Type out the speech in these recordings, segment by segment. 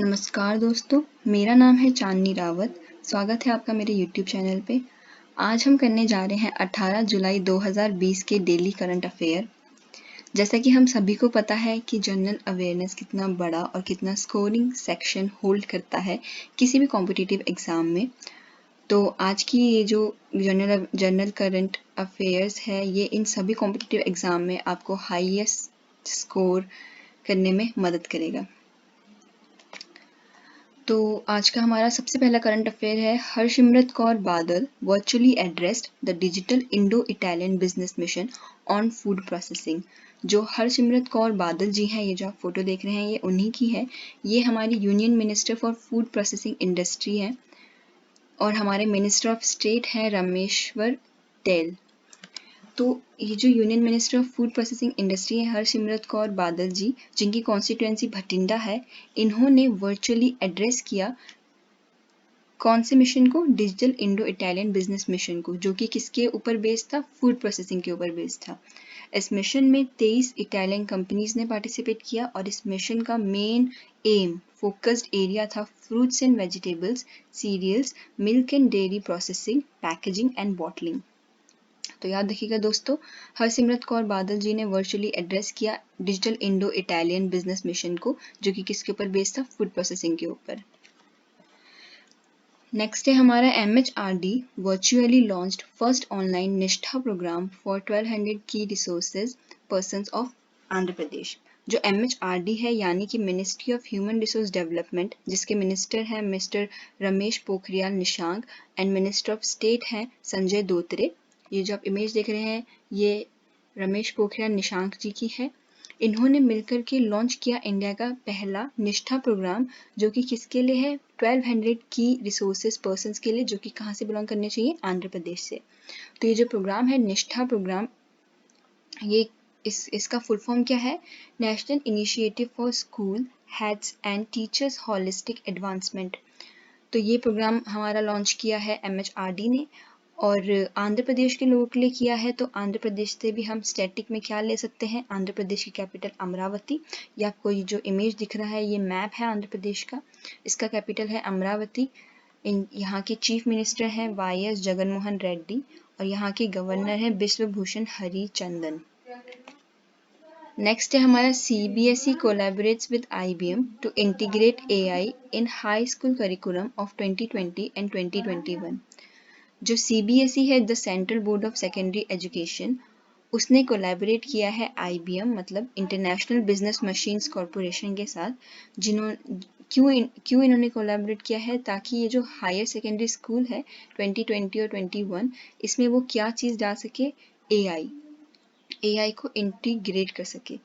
नमस्कार दोस्तों, मेरा नाम है चांदनी रावत। स्वागत है आपका मेरे YouTube चैनल पे। आज हम करने जा रहे हैं 18 जुलाई 2020 के डेली करंट अफेयर। जैसा कि हम सभी को पता है कि जनरल अवेयरनेस कितना बड़ा और कितना स्कोरिंग सेक्शन होल्ड करता है किसी भी कॉम्पिटिटिव एग्ज़ाम में। तो आज की ये जो जनरल करंट अफेयर्स है, ये इन सभी कॉम्पिटिटिव एग्ज़ाम में आपको हाईएस्ट स्कोर करने में मदद करेगा। तो आज का हमारा सबसे पहला करंट अफेयर है, हरसिमरत कौर बादल virtually addressed the digital Indo Italian business mission on food processing. जो हरसिमरत कौर बादल जी हैं, ये जो आप फोटो देख रहे हैं, ये उन्हीं की है। ये हमारी union minister for food processing industry है और हमारे मिनिस्टर ऑफ स्टेट हैं रामेश्वर तेल। तो ये जो union minister of food processing industry है हरसिमरत कौर बादल जी, जिनकी कॉन्स्टिट्यूएंसी भटिंडा है, इन्होंने वर्चुअली एड्रेस किया कौन से मिशन को? Digital Indo Italian business mission को, जो कि किसके ऊपर बेस्ड था? फूड प्रोसेसिंग के ऊपर बेस्ड था। इस मिशन में 23 इटालियन कंपनीज ने पार्टिसिपेट किया और इस मिशन का मेन एम फोकस्ड एरिया था fruits and vegetables, cereals, milk and dairy processing, packaging and bottling. तो याद रखिएगा दोस्तों, हरसिमरत कौर बादल जी ने वर्चुअली एड्रेस किया digital Indo Italian business mission को, जो कि किसके ऊपर बेस्ड था? फूड प्रोसेसिंग के ऊपर। नेक्स्ट है हमारा MHRD virtually launched first online निष्ठा प्रोग्राम फॉर 1200 की resources persons of Andhra Pradesh. जो MHRD है यानी कि ministry of human resource development, जिसके मिनिस्टर हैं mister Ramesh Pokhriyal Nishank and minister of state हैं संजय धोत्रे। ये जो आप इमेज देख रहे हैं, ये रमेश पोखरियाल निशांक जी की है। इन्होंने मिलकर के लॉन्च किया इंडिया का पहला निष्ठा प्रोग्राम, जो कि किसके लिए है? 1200 की रिसोर्सेज पर्सन्स के लिए, जो कि कहाँ से बिलोंग करने चाहिए? आंध्र प्रदेश से। तो ये जो प्रोग्राम है निष्ठा प्रोग्राम, ये इसका फुल फॉर्म क्या है? National initiative for school heads and teachers holistic advancement. तो ये प्रोग्राम हमारा लॉन्च किया है MHRD ने और आंध्र प्रदेश के लोगों के लिए किया है। तो आंध्र प्रदेश से भी हम स्टैटिक में क्या ले सकते हैं? आंध्र प्रदेश की कैपिटल अमरावती। या आपको ये जो इमेज दिख रहा है, ये मैप है आंध्र प्रदेश का, इसका कैपिटल है अमरावती। यहाँ के चीफ मिनिस्टर हैं YS जगनमोहन रेड्डी और यहाँ के गवर्नर हैं बिश्वभूषण हरिचंदन। नेक्स्ट है हमारा CBSE collaborates with IBM to integrate AI in high school curriculum of 2020 and 2021। जो CBSE है the central board of secondary education, उसने कोलैबोरेट किया है IBM मतलब इंटरनेशनल बिजनेस मशीन्स कॉरपोरेशन के साथ। क्यों इन्होंने कोलैबोरेट किया है? ताकि ये जो हायर सेकेंडरी स्कूल है 2020 और 21, इसमें वो क्या चीज़ डाल सके? AI को इंटीग्रेट कर सके।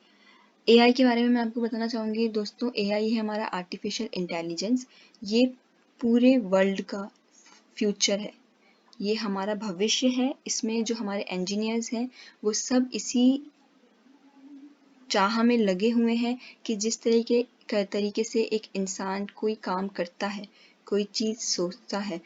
AI के बारे में मैं आपको बताना चाहूँगी दोस्तों, AI है हमारा आर्टिफिशियल इंटेलिजेंस। ये पूरे वर्ल्ड का फ्यूचर है, ये हमारा भविष्य है। इसमें जो हमारे इंजीनियर्स हैं वो सब इसी चाह में लगे हुए हैं कि जिस तरीके से एक इंसान कोई काम करता है, कोई चीज़ सोचता है,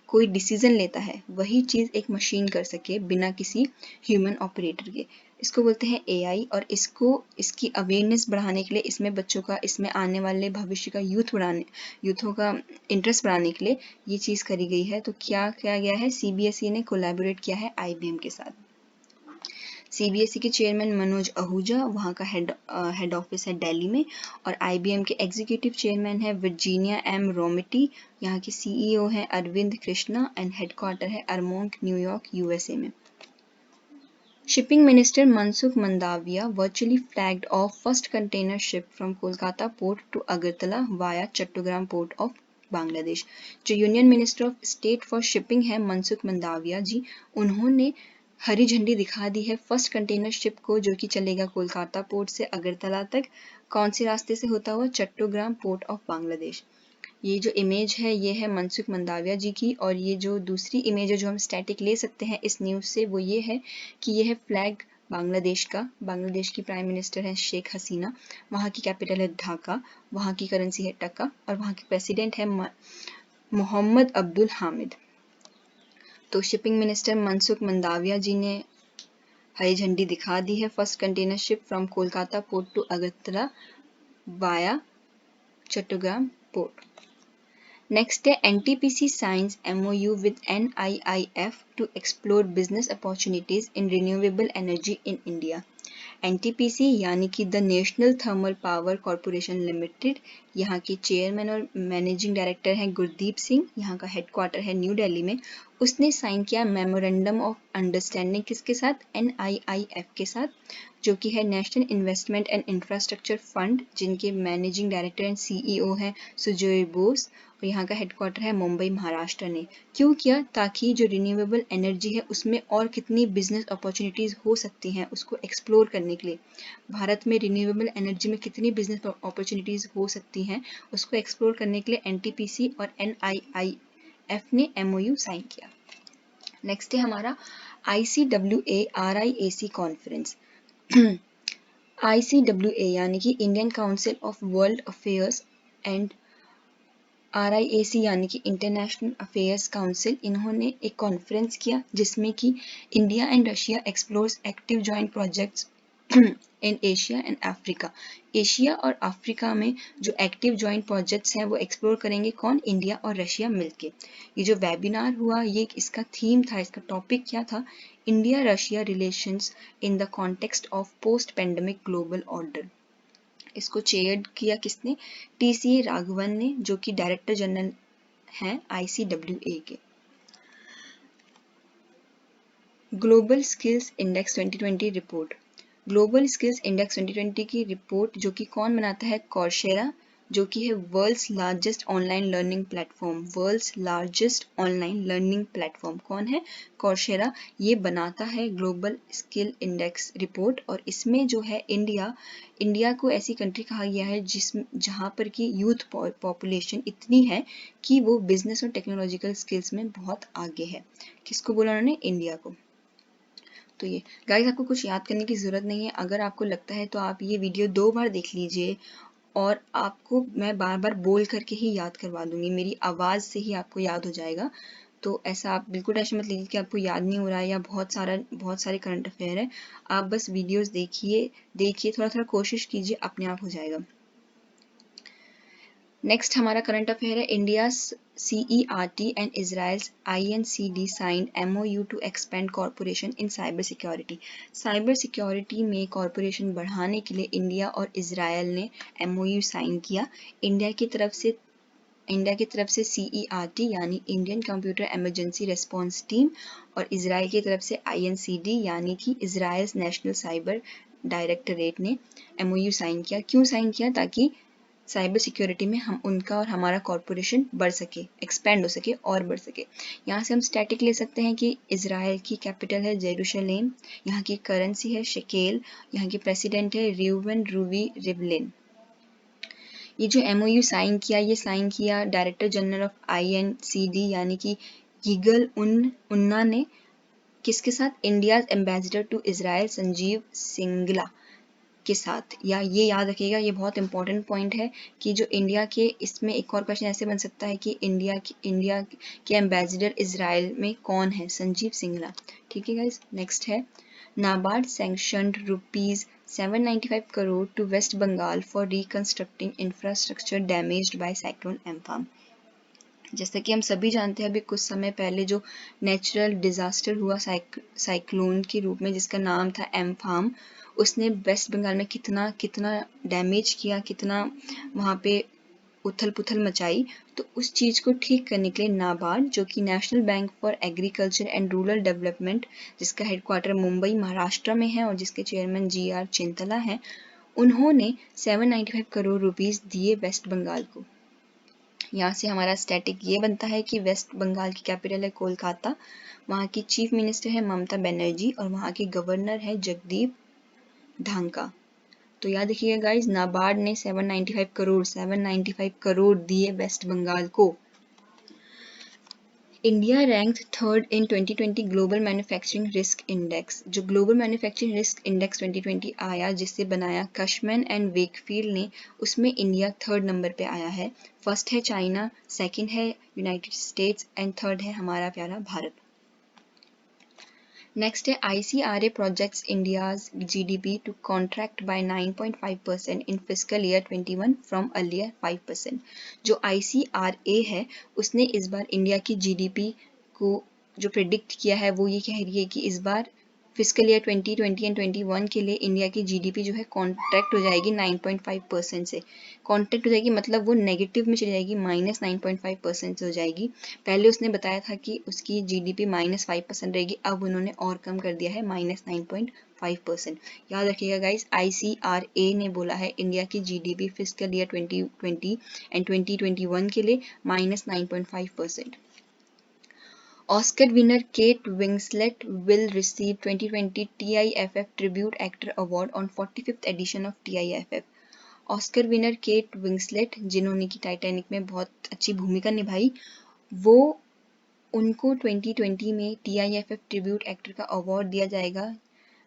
कोई डिसीजन लेता है, वही चीज़ एक मशीन कर सके बिना किसी ह्यूमन ऑपरेटर के। इसको बोलते हैं AI और इसकी अवेयरनेस बढ़ाने के लिए, इसमें बच्चों का, इसमें आने वाले भविष्य का यूथों का इंटरेस्ट बढ़ाने के लिए ये चीज़ करी गई है। तो क्या किया गया है? CBSE ने कोलैबोरेट किया है IBM के साथ। CBSE के चेयरमैन मनोज आहूजा, वहाँ का हेड ऑफिस है दिल्ली में, और IBM के एग्जीक्यूटिव चेयरमैन है वर्जीनिया M रोमिटी, यहाँ के CEO हैं अरविंद कृष्णा एंड हेडक्वार्टर है अरमोंक न्यूयॉर्क USA में। Shipping minister Mansukh Mandaviya virtually flagged off first container ship from Kolkata port to Agartala via Chattogram port of Bangladesh. जो union minister of state for shipping है मनसुख मंडाविया जी, उन्होंने हरी झंडी दिखा दी है फर्स्ट कंटेनर शिप को, जो कि चलेगा कोलकाता पोर्ट से अगरतला तक। कौन से रास्ते से होता हुआ? Chattogram port of Bangladesh. ये जो इमेज है ये है मनसुख मंडाविया जी की, और ये जो दूसरी इमेज है जो हम स्टैटिक ले सकते हैं इस न्यूज़ से, वो ये है कि ये है फ्लैग बांग्लादेश का। बांग्लादेश की प्राइम मिनिस्टर है शेख हसीना, वहाँ की कैपिटल है ढाका, वहाँ की करेंसी है टका और वहाँ के प्रेसिडेंट है मोहम्मद अब्दुल हामिद। तो शिपिंग मिनिस्टर मनसुख मंडाविया जी ने हरी झंडी दिखा दी है first container ship from Kolkata port to Agartala via Chattogram report. Next है NTPC signs MOU with NIIF to explore business opportunities in renewable energy in India। NTPC यानी कि the national thermal power corporation limited, यहाँ के चेयरमैन और managing director हैं गुरदीप सिंह, यहाँ का headquarter है न्यू दिल्ली में। उसने साइन किया मेमोरेंडम ऑफ अंडरस्टैंडिंग किसके साथ? NIIF के साथ, जो कि है national investment and infrastructure fund, जिनके मैनेजिंग डायरेक्टर एंड CEO हैं सुजोय बोस, और यहाँ का हेडक्वार्टर है मुंबई महाराष्ट्र ने। क्यों किया? ताकि जो रिन्यूएबल एनर्जी है उसमें और कितनी बिजनेस अपॉर्चुनिटीज़ हो सकती हैं उसको एक्सप्लोर करने के लिए। भारत में रिन्यूएबल एनर्जी में कितनी बिजनेस अपॉर्चुनिटीज़ हो सकती हैं उसको एक्सप्लोर करने के लिए NTPC और NIIF ने MOU साइन किया। नेक्स्ट है हमारा ICWA RIAC कॉन्फ्रेंस। ICWA यानी कि Indian council of world affairs and RIAC यानी कि इंटरनेशनल अफेयर्स काउंसिल, इन्होंने एक कॉन्फ्रेंस किया जिसमें कि India and Russia explores active joint projects in Asia and Africa. Asia और अफ्रीका में जो एक्टिव जॉइंट प्रोजेक्ट्स हैं वो एक्सप्लोर करेंगे कौन? इंडिया और रशिया मिलके। ये जो वेबिनार हुआ ये इसका थीम था, इसका टॉपिक क्या था? India Russia relations in the context of post pandemic global order. इसको चेयर किया किसने? TCA राघवन ने, जो कि डायरेक्टर जनरल हैं ICWA के। Global skills index 2020 report. Global skills index 2020 की रिपोर्ट जो कि कौन बनाता है? कॉर्सेरा, जो कि है world's largest online learning platform. World's largest online learning platform कौन है? कॉर्सेरा। ये बनाता है ग्लोबल स्किल इंडेक्स रिपोर्ट, और इसमें जो है इंडिया को ऐसी कंट्री कहा गया है जहाँ पर कि यूथ पॉपुलेशन इतनी है कि वो बिजनेस और टेक्नोलॉजिकल स्किल्स में बहुत आगे है। किसको बोला उन्होंने? इंडिया को। तो ये गाइस आपको कुछ याद करने की ज़रूरत नहीं है। अगर आपको लगता है तो आप ये वीडियो 2 बार देख लीजिए, और आपको मैं बार बार बोल करके ही याद करवा दूंगी, मेरी आवाज़ से ही आपको याद हो जाएगा। तो ऐसा आप बिल्कुल टेंशन मत लीजिए कि आपको याद नहीं हो रहा है या बहुत सारे करंट अफेयर है। आप बस वीडियोस देखिए थोड़ा थोड़ा कोशिश कीजिए, अपने आप हो जाएगा। नेक्स्ट हमारा करंट अफेयर है India CERT and Israel's INCD signed MOU to expand corporation in cyber security. Cyber security में कॉर्पोरेशन बढ़ाने के लिए इंडिया और इजराइल ने MOU साइन किया। इंडिया की तरफ से CERT यानी Indian computer emergency response team, और इजराइल की तरफ से INCD यानी कि इजराइल्स नेशनल साइबर डायरेक्टरेट ने MOU साइन किया। क्यों साइन किया? ताकि साइबर सिक्योरिटी में हम उनका और हमारा कॉर्पोरेशन बढ़ सके, एक्सपेंड हो सके और बढ़ सके। यहाँ से हम स्टैटिक ले सकते हैं कि इजराइल की कैपिटल है जेरूशलेम, यहाँ की करेंसी है शेकेल, यहाँ की प्रेसिडेंट है रियूवन रूवी रिवलिन। ये जो MOU साइन किया, ये साइन किया डायरेक्टर जनरल ऑफ INCD यानी कि यिगल उन्ना ने। किसके साथ? India's ambassador to Israel Sanjeev Singla के साथ। या ये याद रखिएगा, ये बहुत इंपॉर्टेंट पॉइंट है कि जो इंडिया के, इसमें एक और क्वेश्चन ऐसे बन सकता है कि इंडिया के एम्बेसडर इजराइल में कौन है? संजीव सिंगला। ठीक है गाइस। नेक्स्ट है NABARD sanctioned ₹795 crore to West Bengal for reconstructing infrastructure damaged by cyclone Amphan. जैसा कि हम सभी जानते हैं, अभी कुछ समय पहले जो नेचुरल डिजास्टर हुआ साइक्लोन के रूप में जिसका नाम था एम्फान, उसने वेस्ट बंगाल में कितना डैमेज किया, कितना वहाँ पे उथल पुथल मचाई। तो उस चीज़ को ठीक करने के लिए नाबार्ड, जो कि national bank for agriculture and rural development, जिसका हेडक्वार्टर मुंबई महाराष्ट्र में है और जिसके चेयरमैन GR चिंतला हैं, उन्होंने 795 करोड़ रुपीस दिए वेस्ट बंगाल को। यहाँ से हमारा स्टैटिक ये बनता है कि वेस्ट बंगाल की कैपिटल है कोलकाता, वहाँ की चीफ मिनिस्टर है ममता बनर्जी और वहाँ के गवर्नर है जगदीप धांका। तो याद रखिएगा गाइज, नाबार्ड ने 795 करोड़ दिए वेस्ट बंगाल को। India ranked third in 2020 global manufacturing risk index. जो ग्लोबल मैन्युफैक्चरिंग रिस्क इंडेक्स 2020 आया, जिसे बनाया कशमैन एंड वेकफील्ड ने, उसमें इंडिया थर्ड नंबर पे आया है। फर्स्ट है चाइना, सेकंड है यूनाइटेड स्टेट्स एंड थर्ड है हमारा प्यारा भारत। नेक्स्ट है ICRA projects India's GDP to contract by 9.5% in fiscal year 21 from earlier 5%. जो ICRA है उसने इस बार इंडिया की GDP को जो प्रिडिक्ट किया है वो ये कह रही है कि इस बार फिजिकल ईयर 2020 एंड 21 के लिए इंडिया की जीडीपी जो है कॉन्ट्रैक्ट हो जाएगी 9.5% से। कॉन्ट्रैक्ट हो जाएगी मतलब वो नेगेटिव में चली जाएगी, -9.5% से हो जाएगी। पहले उसने बताया था कि उसकी जीडीपी -5% रहेगी, अब उन्होंने और कम कर दिया है -9.5%। याद रखिएगा गाइस, ICRA ने बोला है इंडिया की जीडीपी फिजिकल ईयर 2020 एंड 2021 के लिए -9.5%। Oscar winner Kate Winslet will receive 2020 TIFF Tribute Actor Award on 45th edition of TIFF. Oscar winner Kate Winslet, जिन्होंने की टाइटैनिक में बहुत अच्छी भूमिका निभाई, वो उनको 2020 में TIFF ट्रिब्यूट एक्टर का अवार्ड दिया जाएगा,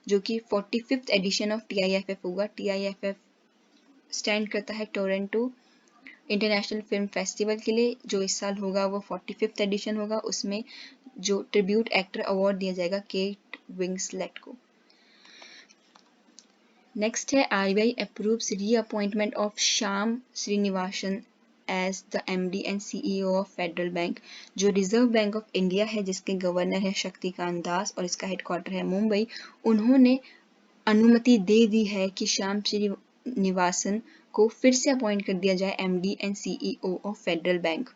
जो कि 45th एडिशन ऑफ TIFF होगा। TIFF स्टैंड करता है टोरंटो इंटरनेशनल फिल्म फेस्टिवल के लिए, जो इस साल होगा वो 45th एडिशन होगा। उसमें जो ट्रिब्यूट एक्टर अवार्ड दिया जाएगा केट विंसलेट को। नेक्स्ट है RBI approves reappointment of Shyam Srinivasan as the MD and CEO of Federal Bank. जो रिजर्व बैंक ऑफ इंडिया है, जिसके गवर्नर है शक्तिकांत दास और इसका हेडक्वार्टर है मुंबई, उन्होंने अनुमति दे दी है कि श्याम श्रीनिवासन को फिर से अपॉइंट कर दिया जाए MD and CEO of Federal Bank.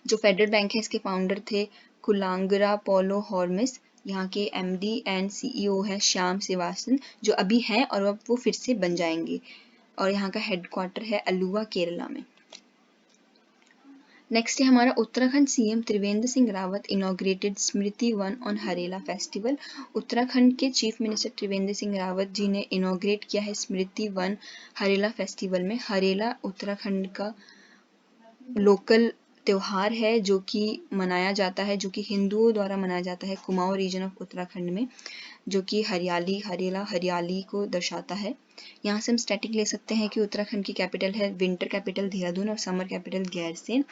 जो फेडरल बैंक है, इसके फाउंडर थे कुलांगरा पोलो हॉर्मिस। यहाँ के MD एंड CEO है श्याम श्रीनिवासन, जो अभी हैं और अब वो फिर से बन जाएंगे, और यहाँ का हेडक्वार्टर है अलुवा, केरला में। नेक्स्ट है हमारा Uttarakhand CM Trivendra Singh Rawat inaugurated Smriti one on Harela festival. Uttarakhand के चीफ मिनिस्टर त्रिवेंद्र सिंह रावत जी ने इनॉग्रेट किया है स्मृति वन हरेला फेस्टिवल में। हरेला उत्तराखंड का लोकल त्योहार है जो कि मनाया जाता है, जो कि हिंदुओं द्वारा मनाया जाता है कुमाऊं रीजन ऑफ उत्तराखंड में, जो कि हरियाली, हरेला हरियाली को दर्शाता है। यहाँ से हम स्टैटिक ले सकते हैं कि उत्तराखंड की कैपिटल है विंटर कैपिटल देहरादून और समर कैपिटल गैरसैंण।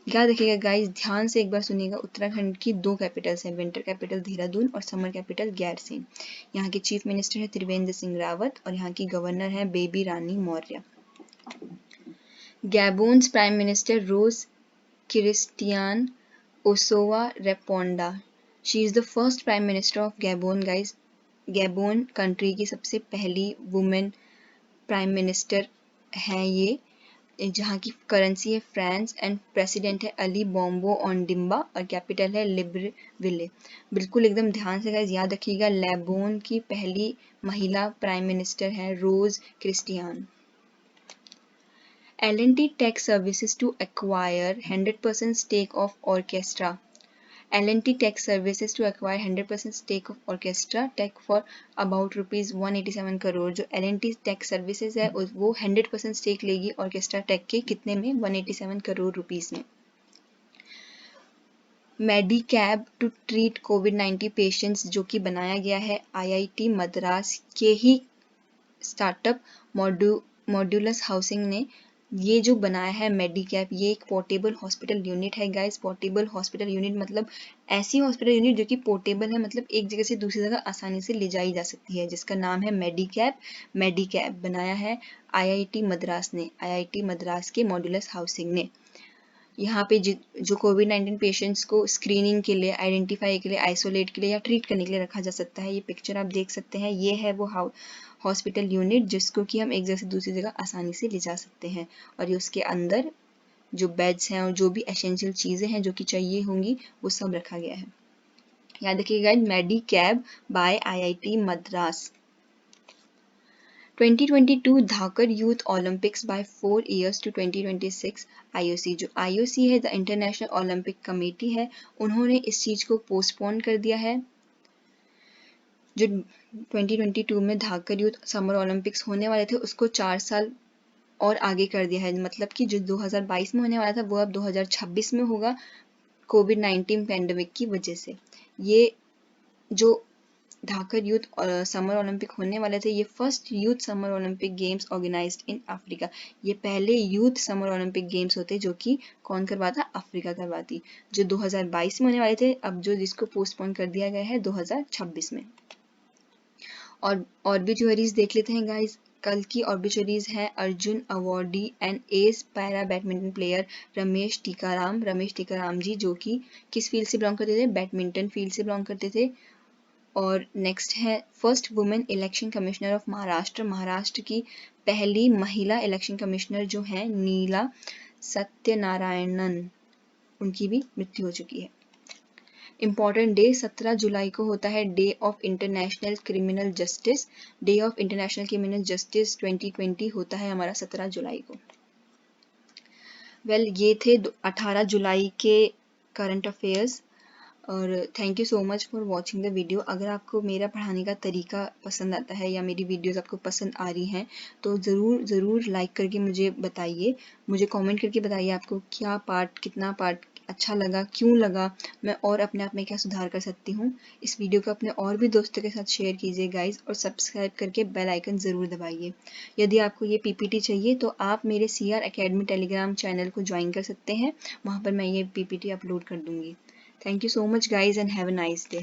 याद रखिएगा गाइस, ध्यान से एक बार सुनिएगा, उत्तराखंड की दो कैपिटल्स हैं, विंटर कैपिटल देहरादून और समर कैपिटल गैरसैंण। यहाँ के चीफ मिनिस्टर है त्रिवेंद्र सिंह रावत और यहाँ की गवर्नर है Baby Rani Maurya. Gabon's prime minister Rose Christiane Ossouka Raponda, she is the first prime minister of Gabon guys. Gabon country की सबसे पहली वुमेन प्राइम मिनिस्टर हैं ये, जहाँ की करेंसी है फ्रांस एंड प्रेसिडेंट है अली बॉम्बो ओंडिम्बा और कैपिटल है लिब्रविले। बिल्कुल एकदम ध्यान से गाइस याद रखिएगा, गैबोन की पहली महिला प्राइम मिनिस्टर है रोज Christian. L&T Tech Services to acquire 100% stake of Orchestra. L&T Tech Services to acquire 100% stake of Orchestra Tech for about rupees 187 crore. जो L&T Tech Services है वो 100% स्टेक लेगी ऑर्केस्ट्रा टेक के, कितने में? 187 करोड़ रुपीस में। मेडिकैब टू ट्रीट कोविड-19 पेशेंट्स, जो कि बनाया गया है IIT मद्रास के ही स्टार्टअप मॉड्यूलस हाउसिंग ने। ये जो बनाया है मेडिकैप, ये एक पोर्टेबल हॉस्पिटल यूनिट है गाइस। पोर्टेबल हॉस्पिटल यूनिट मतलब ऐसी हॉस्पिटल यूनिट जो कि पोर्टेबल है, मतलब एक जगह से दूसरी जगह आसानी से ले जाई जा सकती है, जिसका नाम है मेडिकैप। मेडिकैप बनाया है IIT मद्रास ने, IIT मद्रास के मॉड्यूलस हाउसिंग ने। यहाँ पे जो कोविड-19 पेशेंट्स को स्क्रीनिंग के लिए, आइडेंटिफाई के लिए, आइसोलेट के लिए या ट्रीट करने के लिए रखा जा सकता है। ये पिक्चर आप देख सकते हैं, ये है वो हॉस्पिटल यूनिट जिसको कि हम एक जगह से दूसरी जगह आसानी से ले जा सकते हैं, और ये उसके अंदर जो बेड्स हैं और जो भी एसेंशियल चीज़ें हैं जो कि चाहिए होंगी वो सब रखा गया है। याद रखिएगा, Medicab by IIT Madras. 2022 Dakar youth Olympics by 4 years to 2026 IOC। जो IOC है, द इंटरनेशनल ओलंपिक कमेटी है, उन्होंने इस चीज़ को पोस्टपोन कर दिया है। जो 2022 में धाकर यूथ समर ओलंपिक्स होने वाले थे उसको 4 साल और आगे कर दिया है, मतलब कि जो 2022 में होने वाला था वो अब 2026 में होगा कोविड-19 पैंडेमिक की वजह से। ये जो धाकर यूथ समर ओलंपिक होने वाले थे, ये first youth summer Olympic games organized in Africa. ये पहले यूथ समर ओलंपिक गेम्स होते जो कि कौन करवाता? अफ्रीका करवाती। जो 2022 में होने वाले थे, अब जो जिसको पोस्टपोन कर दिया गया है 2026 में। और ऑर्बिचुअरीज देख लेते हैं गाइस। कल की ऑर्बिचुअरीज है Arjun awardee and ace para badminton player Ramesh Tikaram. Ramesh Tikaram ji जो कि किस फील्ड से बिलोंग करते थे? बैडमिंटन फील्ड से बिलोंग करते थे। और नेक्स्ट है first women election commissioner of Maharashtra. Maharashtra की पहली महिला इलेक्शन कमिश्नर जो है नीला सत्यनारायणन, उनकी भी मृत्यु हो चुकी है। इम्पॉर्टेंट डे 17 जुलाई को होता है day of international criminal justice. Day of international criminal justice 2020 होता है हमारा 17 जुलाई को। ये थे 18 जुलाई के करंट अफेयर्स। और thank you so much for watching the video. अगर आपको मेरा पढ़ाने का तरीका पसंद आता है या मेरी वीडियोस आपको पसंद आ रही हैं तो ज़रूर लाइक करके मुझे बताइए, मुझे कमेंट करके बताइए आपको क्या पार्ट, कितना पार्ट अच्छा लगा, क्यों लगा, मैं और अपने आप में क्या सुधार कर सकती हूँ। इस वीडियो को अपने और भी दोस्तों के साथ शेयर कीजिए गाइज, और सब्सक्राइब करके बेल आइकन ज़रूर दबाइए। यदि आपको ये पीपीटी चाहिए तो आप मेरे CR Academy टेलीग्राम चैनल को ज्वाइन कर सकते हैं, वहाँ पर मैं ये पीपीटी अपलोड कर दूँगी। Thank you so much guys and have a nice day.